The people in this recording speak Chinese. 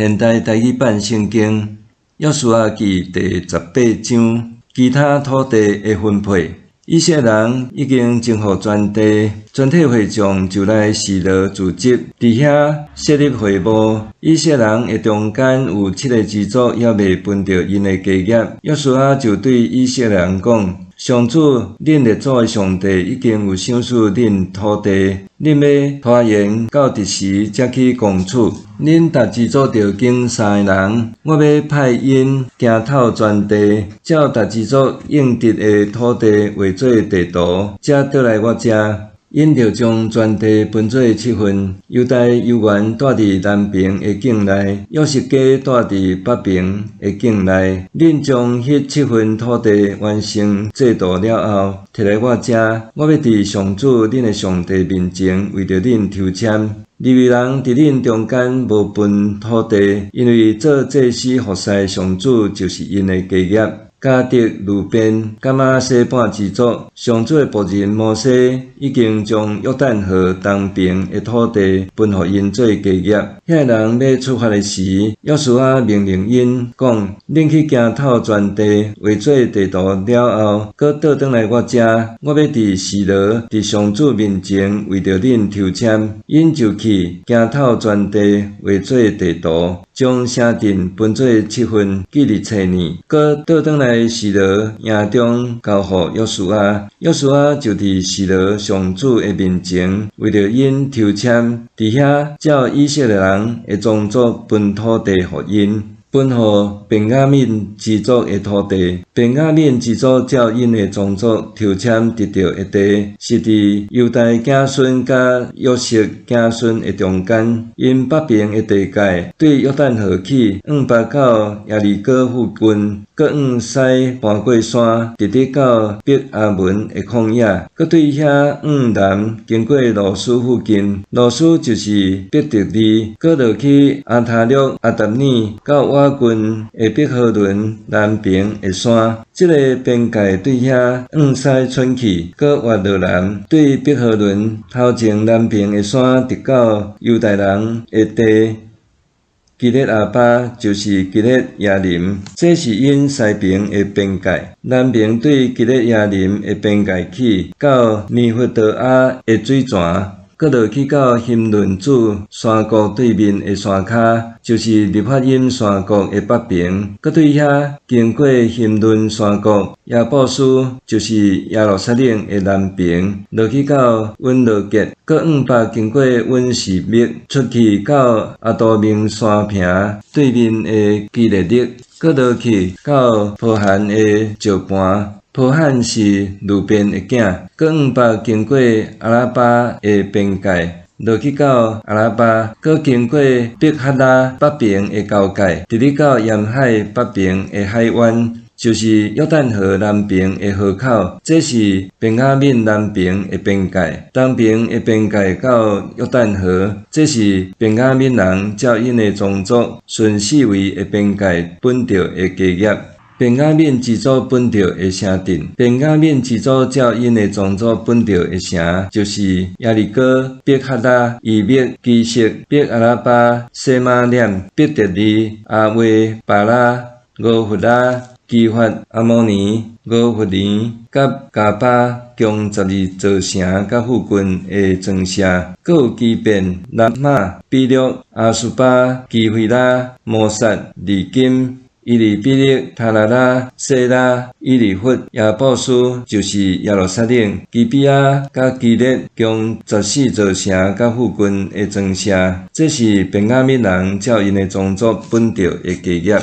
现代台语版圣经约书亚记第18章，其他土地的分配。以色列人已经征服全地，全体会众就来示罗聚集，伫遐设立会幕。以色列人的中间有7个支族还未分着因的家业。约书亚就对以色列人讲：上主，恁列祖的上帝已经有赏赐恁土地，恁要拖延到第时才去攻取。恁逐支族着经3个人，我要派因行透全地，照逐支族应得的土地画做地图，才倒来我这。因着将全地分做7份，犹大犹原住伫南边的境内，约瑟家住伫北边的境内。恁将迄7份土地完成制度了后，摕来我这，我要伫上主恁的上帝面前为着恁抽签。利未人伫恁中间无分土地，因为做祭司服侍上主就是因的家业。迦得、路边、甲玛西半支族，上主的仆人摩西已经将约旦河东边的土地分予因做家业。遐人要出发的时，约书亚命令因讲：恁去行透全地，画做地图了后，搁倒转来我这，我要伫示罗，伫上主面前为着恁抽签。因就去行透全地，画做地图，将城镇分做7份，记伫册里，搁倒转来示罗营中交予约书亚。约书亚就伫示罗上主的面前，为着因抽签，伫遐照以色列人的宗族分土地予因。分予便雅悯支族的土地，便雅悯支族照因的宗族抽签得到的地，是伫犹大子孙甲约瑟子孙的中间。因北边的地界对约旦河起，北到耶利哥附近，搁西搬过山，直直到伯阿文的旷野，搁对遐南经过罗斯附近，罗斯就是伯特利，搁落去阿塔略、阿达尼到瓦郡的伯和伦南边的山。这个边界对遐西伸去，搁滑落南，对伯和伦头前南边的山，直到犹大人的地。基列阿巴就是基列亚林，这是因西边的边界。南边对基列亚林的边界起，到米弗德阿的水泉，搁落去到希伦子山谷对面的山骹，就是利法因山谷的北边。搁对遐经过希伦山谷，亚布斯就是耶路撒冷的南边，落去到温罗结，搁北经过温士密，出去到阿多明山坪对面的基列勒，搁落去到坡罕的石盘。坡罕是路边的囝，搁北经过阿拉巴的边界，落去到阿拉巴，搁经过伯哈拉北边的交界，直直到沿海北边的海湾，就是约旦河南边的河口。这是便雅悯南边的边界，东边的边界到约旦河。这是便雅悯人照因的宗族顺4位的边界分着的家业。便雅悯支族分着的城镇，便雅悯支族照因的宗族分着的城，就是耶利哥、伯哈拉、以麦、基色、伯阿拉巴、西马念、伯特利、阿维、巴拉、俄弗拉、基法、阿摩尼、俄弗尼、甲加巴，共12座城甲附近的庄舍，搁有基遍、拉玛、比略、阿苏巴、基惠拉、摩萨、利金。伊利比勒、塔拉拉、塞拉、伊利弗、亚布斯就是耶路撒冷、基比亚甲基列，共14座城甲附近的庄舍。这是便雅悯人照因的宗族分着的家业。